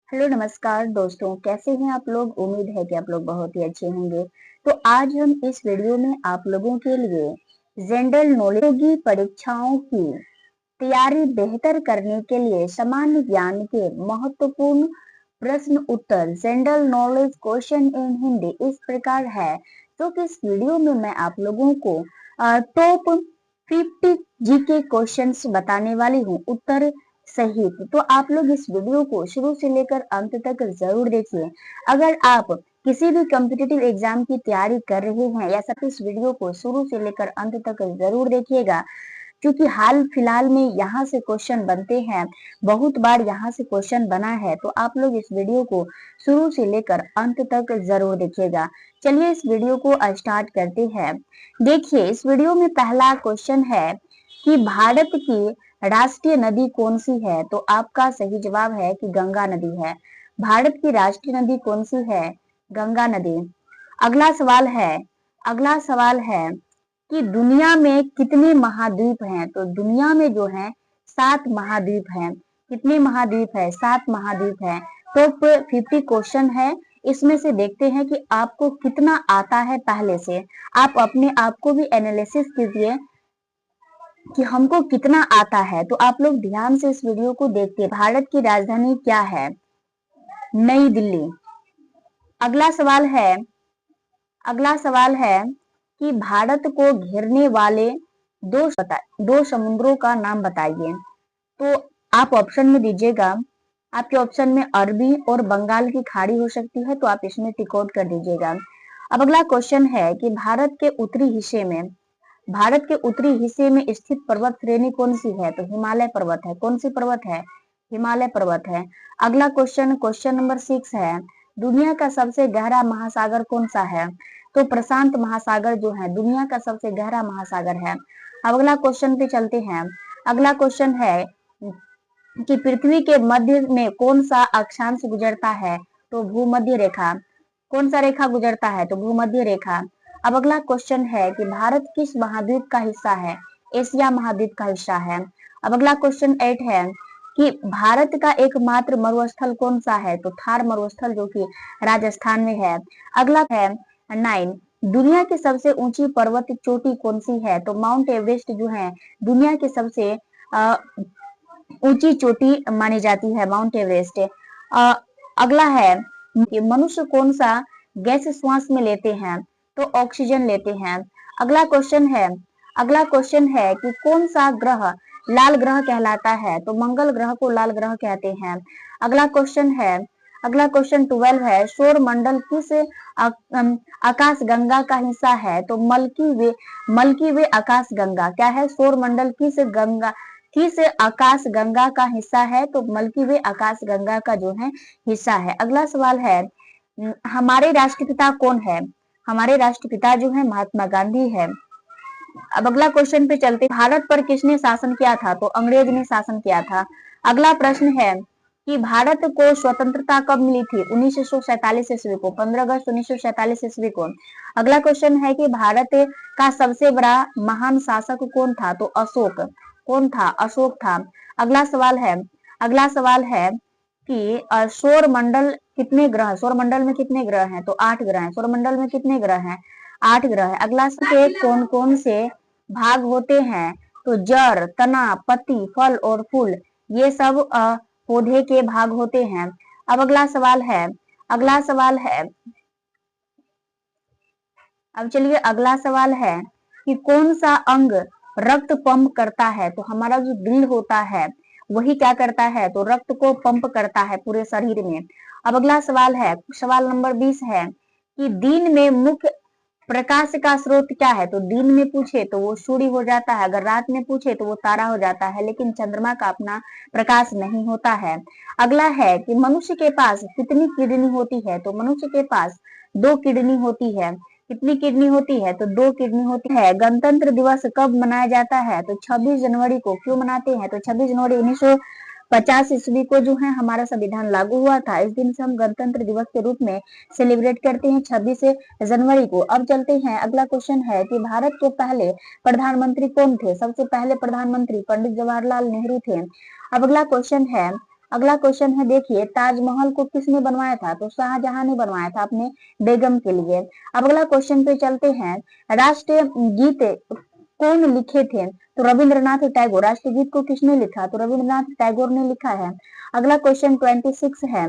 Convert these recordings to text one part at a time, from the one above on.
Hello नमस्कार दोस्तों, कैसे हैं आप लोग। उम्मीद है कि आप लोग बहुत ही अच्छे होंगे। तो आज हम इस वीडियो में आप लोगों के लिए जनरल नॉलेज की परीक्षाओं की तैयारी बेहतर करने के लिए सामान्य ज्ञान के महत्वपूर्ण प्रश्न उत्तर general knowledge question in Hindi इस प्रकार है। तो कि इस वीडियो में मैं आप लोगों को टॉप 50 जीके क्वेश्चंस बताने वाली हूँ उत्तर सहित। तो आप लोग इस वीडियो को शुरू से लेकर अंत तक जरूर देखिए। अगर आप किसी भी कॉम्पिटिटिव एग्जाम की तैयारी कर रहे हैं या सब इस वीडियो को शुरू से लेकर अंत तक जरूर देखिएगा, क्योंकि हाल फिलहाल में यहाँ से क्वेश्चन बनते हैं, बहुत बार यहाँ से क्वेश्चन बना है। तो आप लोग इस वीडियो को शुरू से लेकर अंत तक जरूर देखिएगा। चलिए इस वीडियो को स्टार्ट करते हैं। देखिए इस वीडियो में पहला क्वेश्चन है कि भारत की राष्ट्रीय नदी कौन सी है। तो आपका सही जवाब है कि गंगा नदी है। भारत की राष्ट्रीय नदी कौन सी है? गंगा नदी। अगला सवाल है, अगला सवाल है कि दुनिया में कितने महाद्वीप हैं। तो दुनिया में जो है 7 महाद्वीप हैं। कितने महाद्वीप है? 7 महाद्वीप है। तो 50 क्वेश्चन है, इसमें से देखते हैं कि आपको कितना आता है। पहले से आप अपने आप को भी एनालिसिस कीजिए कि हमको कितना आता है। तो आप लोग ध्यान से इस वीडियो को देखिए। भारत की राजधानी क्या है? नई दिल्ली। अगला सवाल है, अगला सवाल है कि भारत को घेरने वाले दो समुद्रों का नाम बताइए। तो आप ऑप्शन में दीजिएगा। आपके ऑप्शन में अरबी और बंगाल की खाड़ी हो सकती है, तो आप इसमें टिक आउट कर दीजिएगा। अब अगला क्वेश्चन है कि भारत के उत्तरी हिस्से में स्थित पर्वत श्रेणी कौन सी है। तो हिमालय पर्वत है। कौन सी पर्वत है? हिमालय पर्वत है। अगला क्वेश्चन, क्वेश्चन नंबर 6 है, दुनिया का सबसे गहरा महासागर कौन सा है। तो प्रशांत महासागर जो है दुनिया का सबसे गहरा महासागर है। अब अगला क्वेश्चन पे चलते हैं। अगला क्वेश्चन है कि पृथ्वी के मध्य में कौन सा अक्षांश गुजरता है। तो भूमध्य रेखा। कौन सा रेखा गुजरता है? तो भूमध्य रेखा। अब अगला क्वेश्चन है कि भारत किस महाद्वीप का हिस्सा है। एशिया महाद्वीप का हिस्सा है। अब अगला क्वेश्चन 8 है कि भारत का एकमात्र मरुस्थल कौन सा है। तो थार मरुस्थल जो कि राजस्थान में है। अगला है 9, दुनिया की सबसे ऊंची पर्वत चोटी कौन सी है। तो माउंट एवरेस्ट जो है दुनिया की सबसे ऊंची चोटी मानी जाती है, माउंट एवरेस्ट। अगला है कि मनुष्य कौन सा गैस श्वास में लेते हैं। तो ऑक्सीजन लेते हैं। अगला क्वेश्चन है, अगला क्वेश्चन है कि कौन सा ग्रह लाल ग्रह कहलाता है। तो मंगल ग्रह को लाल ग्रह कहते हैं। अगला क्वेश्चन है, अगला क्वेश्चन 12 है, सौर मंडल किस आकाश गंगा का हिस्सा है। तो मल्की वे आकाश गंगा क्या है? सौर मंडल किस आकाश गंगा का हिस्सा है। तो मल्की वे आकाश गंगा का जो है हिस्सा है। अगला सवाल है, हमारे राष्ट्रपिता कौन है। हमारे राष्ट्रपिता जो है महात्मा गांधी है। अब अगला क्वेश्चन पे चलते, भारत पर किसने शासन किया था। तो अंग्रेज ने शासन किया था। अगला प्रश्न है कि भारत को स्वतंत्रता कब मिली थी। 1947 ईस्वी को, 15 अगस्त 1947 ईस्वी को। अगला क्वेश्चन है कि भारत का सबसे बड़ा महान शासक कौन था। तो अशोक। कौन था? अशोक था। अगला सवाल है, अगला सवाल है कि सौर मंडल कितने ग्रह, सौर मंडल में कितने ग्रह हैं। तो 8 ग्रह हैं। सौर मंडल में कितने ग्रह हैं? 8 ग्रह है। अगला के कौन कौन से भाग होते हैं। तो जड़, तना, पत्ती, फल और फूल ये सब पौधे के भाग होते हैं। अब अगला सवाल है, अगला सवाल है, अब चलिए अगला सवाल है कि कौन सा अंग रक्त पंप करता है। तो हमारा जो दिल होता है वही क्या करता है। तो रक्त को पंप करता है पूरे शरीर में। अब अगला सवाल है, सवाल नंबर 20 है कि दिन में मुख्य प्रकाश का स्रोत क्या है। तो दिन में पूछे तो वो सूर्य हो जाता है, अगर रात में पूछे तो वो तारा हो जाता है, लेकिन चंद्रमा का अपना प्रकाश नहीं होता है। अगला है कि मनुष्य के पास कितनी किडनी होती है। तो मनुष्य के पास 2 किडनी होती है। कितनी किडनी होती है? तो 2 किडनी होती है। गणतंत्र दिवस कब मनाया जाता है। तो 26 जनवरी को। क्यों मनाते हैं? तो 26 जनवरी 1950 ईस्वी को जो है हमारा संविधान लागू हुआ था। इस दिन से हम गणतंत्र दिवस के रूप में सेलिब्रेट करते हैं 26 जनवरी को। अब चलते हैं, अगला क्वेश्चन है कि भारत के पहले प्रधानमंत्री कौन थे। सबसे पहले प्रधानमंत्री पंडित जवाहरलाल नेहरू थे। अब अगला क्वेश्चन है, अगला क्वेश्चन है, देखिए ताजमहल को किसने बनवाया था? तो शाहजहां ने बनवाया था अपने बेगम के लिए। अब अगला क्वेश्चन पे चलते हैं, राष्ट्रीय गीत कौन लिखे थे? तो रविंद्रनाथ टैगोर। राष्ट्रगीत को किसने लिखा? तो रविंद्रनाथ टैगोर ने लिखा है। अगला क्वेश्चन 26 है।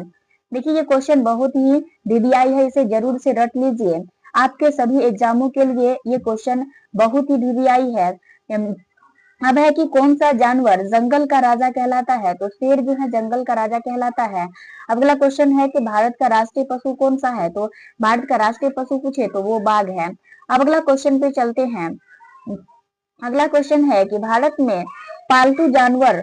देखिए ये क्वेश्चन बहुत ही डीडीआई है, इसे जरूर से रट लीजिए। आपके सभी एग्जामों के लिए ये क्वेश्चन बहुत ही डीडीआई है। अब है कि कौन सा जानवर जंगल का राजा कहलाता है? तो शेर जो है जंगल का राजा कहलाता है। अगला क्वेश्चन है कि भारत का राष्ट्रीय पशु कौन सा है? तो भारत का राष्ट्रीय पशु पूछे तो वो बाघ है। अब अगला क्वेश्चन पे चलते हैं। अगला क्वेश्चन है कि भारत में पालतू जानवर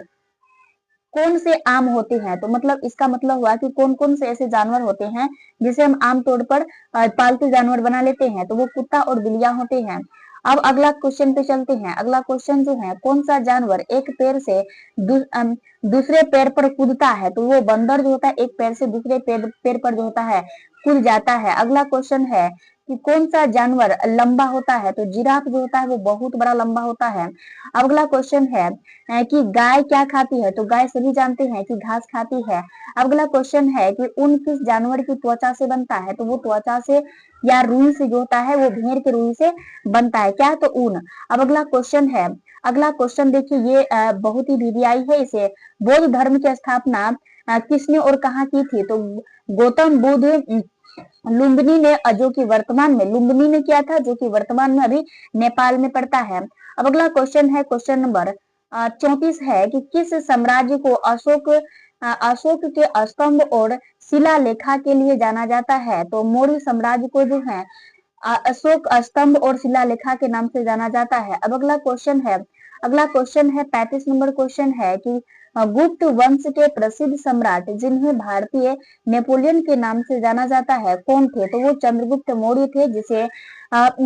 कौन से आम होते हैं? तो मतलब इसका मतलब हुआ कि कौन कौन से ऐसे जानवर होते हैं जिसे हम आमतौर पर पालतू जानवर बना लेते हैं? तो वो कुत्ता और बिल्लियां होते हैं। अब अगला क्वेश्चन पे चलते हैं। अगला क्वेश्चन जो है, कौन सा जानवर एक पैर से दूसरे पैर पर कूदता है? तो वो बंदर जो होता है एक पैर से दूसरे पैर पर जो होता है कूद जाता है। अगला क्वेश्चन है कि कौन सा जानवर लंबा होता है? तो जिराफ जो होता है वो बहुत बड़ा लंबा होता है। अगला क्वेश्चन है कि गाय क्या खाती है? तो गाय सभी जानते हैं कि घास खाती है। अगला क्वेश्चन है कि ऊन किस जानवर की त्वचा से बनता है? तो वो त्वचा से या रुई से जो होता है वो भेड़ के रुई से बनता है। क्या? तो ऊन। अब अगला क्वेश्चन है, अगला क्वेश्चन देखिए ये बहुत ही वीवीआई है। इसे बौद्ध धर्म की स्थापना किसने और कहाँ की थी? तो गौतम बुद्ध लुम्बिनी ने, जो कि वर्तमान में लुम्बिनी ने किया था, जो कि वर्तमान में अभी नेपाल में पड़ता है। अब अगला क्वेश्चन है, क्वेश्चन नंबर 34 है कि किस साम्राज्य को अशोक के स्तंभ और शिलालेखा के लिए जाना जाता है? तो मौर्य साम्राज्य को जो है अशोक स्तंभ और शिलालेखा के नाम से जाना जाता है। अब अगला क्वेश्चन है 35 नंबर क्वेश्चन है कि गुप्त वंश के प्रसिद्ध सम्राट जिन्हें भारतीय नेपोलियन के नाम से जाना जाता है कौन थे? तो वो चंद्रगुप्त मौर्य थे, जिसे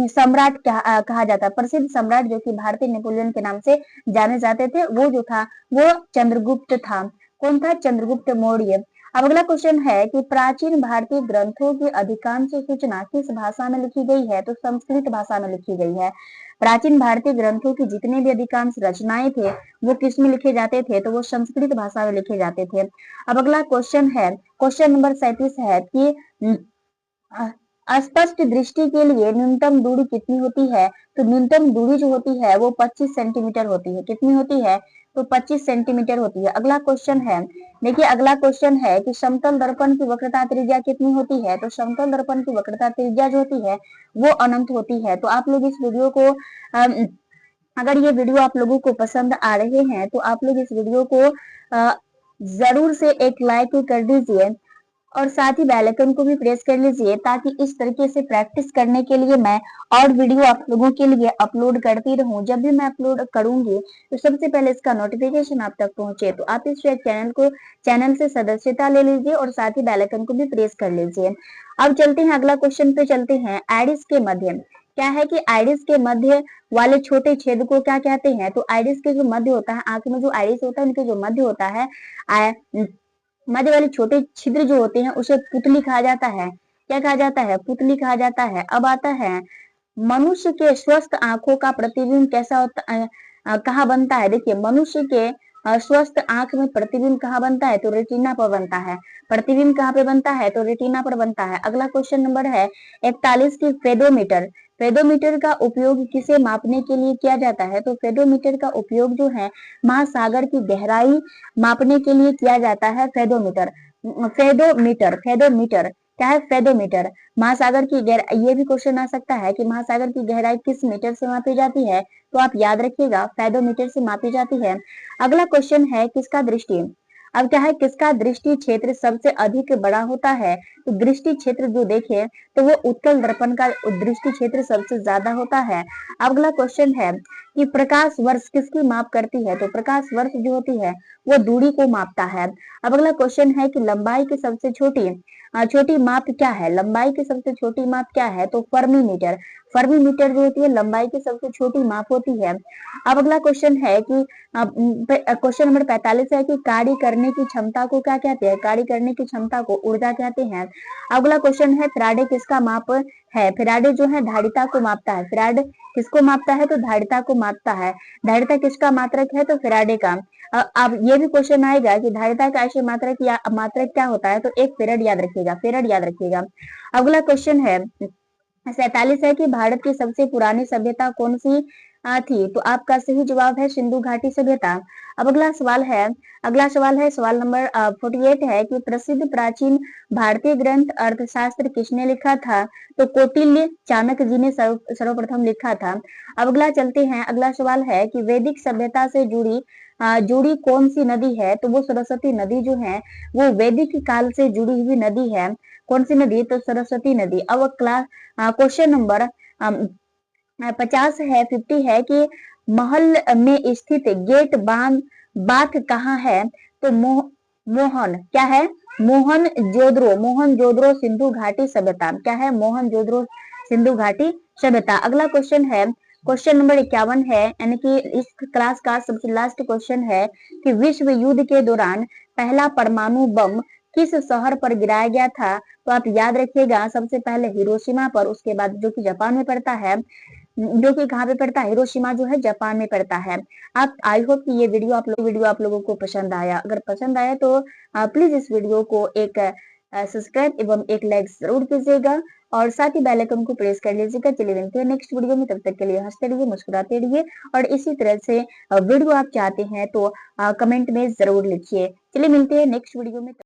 सम्राट कहा जाता है। प्रसिद्ध सम्राट जो कि भारतीय नेपोलियन के नाम से जाने जाते थे, वो जो था वो चंद्रगुप्त था। कौन था? चंद्रगुप्त मौर्य। अब अगला क्वेश्चन है कि प्राचीन भारतीय ग्रंथों की अधिकांश सूचना किस भाषा में लिखी गई है? तो संस्कृत भाषा में लिखी गई है। प्राचीन भारतीय ग्रंथों की जितने भी अधिकांश रचनाएं थे वो किस में लिखे जाते थे? तो वो संस्कृत भाषा में लिखे जाते थे। अब अगला क्वेश्चन है, क्वेश्चन नंबर 37 है कि स्पष्ट दृष्टि के लिए न्यूनतम दूरी कितनी होती है? तो न्यूनतम दूरी जो होती है वो 25 सेंटीमीटर होती है। कितनी होती है? तो 25 सेंटीमीटर होती है। अगला क्वेश्चन है, देखिए अगला क्वेश्चन है कि समतल दर्पण की वक्रता त्रिज्या कितनी होती है? तो समतल दर्पण की वक्रता त्रिज्या जो होती है वो अनंत होती है। तो आप लोग इस वीडियो को अगर ये वीडियो आप लोगों को पसंद आ रहे हैं तो आप लोग इस वीडियो को जरूर से एक लाइक कर दीजिए और साथ ही बेल आइकन को भी प्रेस कर लीजिए, ताकि इस तरीके से प्रैक्टिस करने के लिए मैं और वीडियो आप लोगों के लिए अपलोड करती रहूं। जब भी मैं अपलोड करूंगी तो सबसे पहले इसका नोटिफिकेशन आप तक पहुंचे। तो आप इस चैनल से सदस्यता ले लीजिए और साथ ही बेल आइकन को भी प्रेस कर लीजिए। अब चलते हैं अगला क्वेश्चन पे चलते हैं। आइरिस के मध्य क्या है कि आइरिस के मध्य वाले छोटे छेद को क्या कहते हैं? तो आइरिस के जो मध्य होता है, आंख में जो आइरिस होता है उनके जो मध्य होता है, मध्य वाले छोटे छिद्र जो होते हैं उसे पुतली कहा जाता है। क्या कहा जाता है? पुतली कहा जाता है। अब आता है, मनुष्य के स्वस्थ आंखों का प्रतिबिंब कैसा होता कहाँ बनता है? देखिए मनुष्य के स्वस्थ आंख में प्रतिबिंब कहाँ बनता है? तो रेटिना पर बनता है। प्रतिबिंब कहाँ पे बनता है? तो रेटिना पर बनता है। अगला क्वेश्चन नंबर है 41 की फेदोमीटर। फेदोमीटर का उपयोग किसे मापने के लिए किया जाता है? तो फेदोमीटर का उपयोग जो है महासागर की गहराई मापने के लिए किया जाता है। फेदोमीटर फेदोमीटर फेदोमीटर क्या है? फेदोमीटर। महासागर की गहराई, ये भी क्वेश्चन आ सकता है कि महासागर की गहराई किस मीटर से मापी जाती है? तो आप याद रखिएगा फेदोमीटर से मापी जाती है। अगला क्वेश्चन है किसका दृष्टि, अब क्या है, किसका दृष्टि क्षेत्र सबसे अधिक बड़ा होता है? तो दृष्टि क्षेत्र जो देखे तो वो उत्तल दर्पण का दृष्टि क्षेत्र सबसे ज्यादा होता है। अगला क्वेश्चन है कि प्रकाश वर्ष किसकी माप करती है? तो प्रकाश वर्ष जो होती है वो दूरी को मापता है। अब अगला क्वेश्चन है कि लंबाई की सबसे छोटी माप क्या है? लंबाई की सबसे छोटी माप क्या है? तो फर्मीमीटर। फर्मीमीटर जो होती है लंबाई की सबसे छोटी माप होती है। अब अगला क्वेश्चन है कि क्वेश्चन नंबर 45 है कि कार्य करने की क्षमता को क्या कहते हैं? कार्य करने की क्षमता को ऊर्जा कहते हैं। अगला क्वेश्चन है फैराडे किसका माप है। फेराडे जो है धारिता को मापता है। फेराडे किसको मापता है? तो धारिता को मापता है। धारिता किसका मात्रक है? तो फेराडे का। अब ये भी क्वेश्चन आएगा कि धारिता का ऐसे मात्रक या मात्रक क्या होता है? तो एक फेरड याद रखिएगा, फेरड याद रखिएगा। अगला क्वेश्चन है 47 है कि भारत की सबसे पुरानी सभ्यता कौन सी थी? तो आपका सही जवाब है सिंधु घाटी सभ्यता। अब अगला सवाल है सवाल नंबर 48 है कि प्रसिद्ध प्राचीन भारतीय ग्रंथ अर्थशास्त्र किसने लिखा था? तो कौटिल्य चाणक्य जी ने सर्वप्रथम लिखा था। अब अगला चलते हैं, अगला सवाल है कि वैदिक सभ्यता से जुड़ी कौन सी नदी है? तो वो सरस्वती नदी जो है वो वैदिक काल से जुड़ी हुई नदी है। कौन सी नदी? तो सरस्वती नदी। अब क्वेश्चन नंबर 50 है, 50 है कि महल में स्थित गेट बाथ कहाँ है? तो मोहन क्या है? मोहन जोदड़ो सिंधु घाटी सभ्यता। क्या है? मोहन जोदड़ो सिंधु घाटी सभ्यता। अगला क्वेश्चन है क्वेश्चन नंबर 51 है, यानी कि इस क्लास का सबसे लास्ट क्वेश्चन है कि विश्व युद्ध के दौरान पहला परमाणु बम किस शहर पर गिराया गया था? तो आप याद रखिएगा सबसे पहले हिरोशिमा पर, उसके बाद जो कि जापान में पड़ता है, जो कि कहाँ पे पड़ता है? हिरोशिमा जो है जापान में पड़ता है। आप आई होप कि ये वीडियो आप लोगों को पसंद आया। अगर पसंद आया तो प्लीज इस वीडियो को एक सब्सक्राइब एवं एक लाइक जरूर कीजिएगा और साथ ही बेल आइकन को प्रेस कर लीजिएगा। चलिए मिलते हैं नेक्स्ट वीडियो में, तब तक के लिए हंसते रहिए, मुस्कुराते रहिए और इसी तरह से वीडियो आप चाहते हैं तो कमेंट में जरूर लिखिए। चलिए मिलते हैं नेक्स्ट वीडियो में।